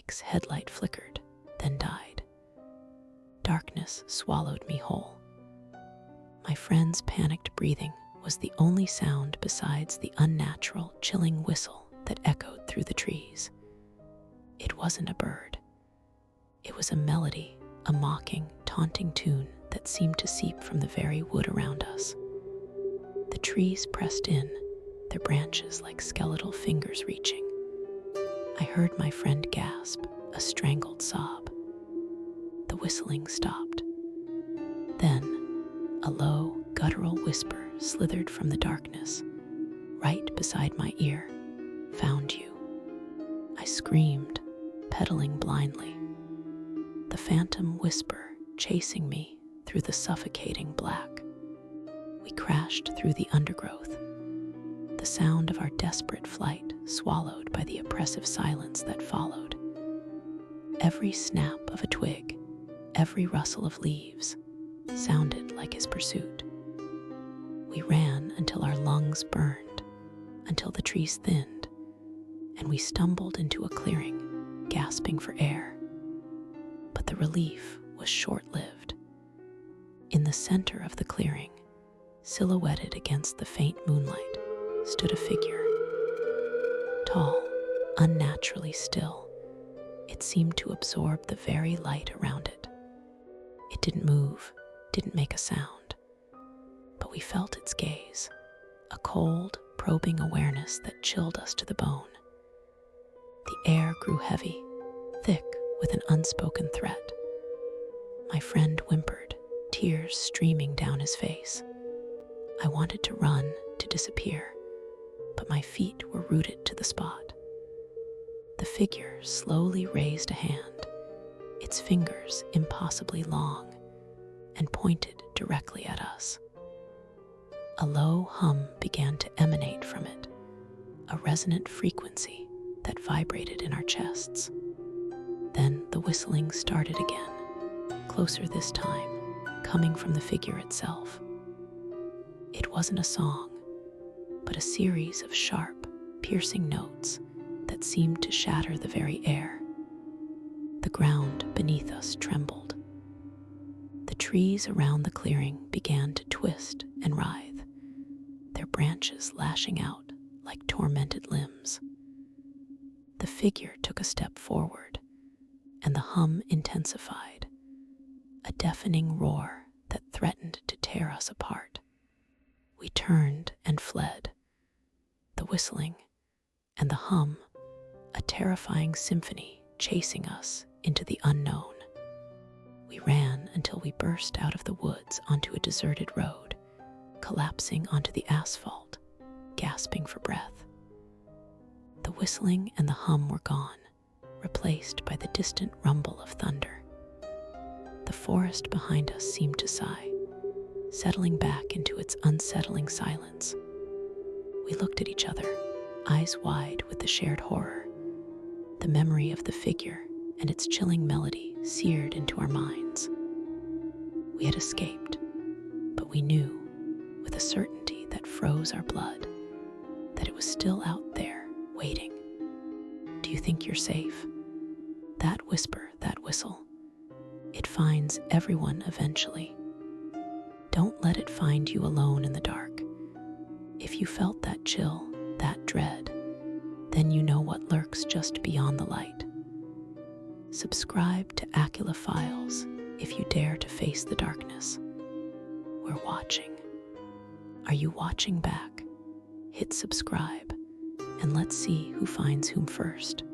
bike's headlight flickered, then died. Darkness swallowed me whole. My friend's panicked breathing was the only sound besides the unnatural, chilling whistle that echoed through the trees. It wasn't a bird. It was a melody, a mocking, taunting tune that seemed to seep from the very wood around us. The trees pressed in, their branches like skeletal fingers reaching. I heard my friend gasp, a strangled sob. The whistling stopped. Then, a low, guttural whisper slithered from the darkness, right beside my ear. "Found you." I screamed, pedaling blindly. The phantom whisper chasing me through the suffocating black. We crashed through the undergrowth, the sound of our desperate flight swallowed by the oppressive silence that followed. Every snap of a twig, every rustle of leaves, sounded like his pursuit. We ran until our lungs burned, until the trees thinned, and we stumbled into a clearing, gasping for air. But the relief was short-lived. In the center of the clearing, silhouetted against the faint moonlight, stood a figure. Tall, unnaturally still, it seemed to absorb the very light around it. It didn't move, didn't make a sound, but we felt its gaze, a cold, probing awareness that chilled us to the bone. The air grew heavy, thick with an unspoken threat. My friend whimpered, tears streaming down his face. I wanted to run, to disappear, but my feet were rooted to the spot. The figure slowly raised a hand, its fingers impossibly long, and pointed directly at us. A low hum began to emanate from it, a resonant frequency that vibrated in our chests. Then the whistling started again, closer this time, coming from the figure itself. It wasn't a song, but a series of sharp, piercing notes that seemed to shatter the very air. The ground beneath us trembled. The trees around the clearing began to twist and writhe, their branches lashing out like tormented limbs. The figure took a step forward, and the hum intensified, a deafening roar that threatened to tear us apart. We turned and fled, the whistling and the hum, a terrifying symphony chasing us into the unknown. We ran until we burst out of the woods onto a deserted road, collapsing onto the asphalt, gasping for breath. The whistling and the hum were gone, replaced by the distant rumble of thunder. The forest behind us seemed to sigh, settling back into its unsettling silence. We looked at each other, eyes wide with the shared horror. The memory of the figure and its chilling melody seared into our minds. We had escaped, but we knew, with a certainty that froze our blood, that it was still out there, waiting. Do you think you're safe? That whisper, that whistle, it finds everyone eventually. Don't let it find you alone in the dark. If you felt that chill, that dread, then you know what lurks just beyond the light. Subscribe to Aqeela Files if you dare to face the darkness. We're watching. Are you watching back? Hit subscribe, and let's see who finds whom first.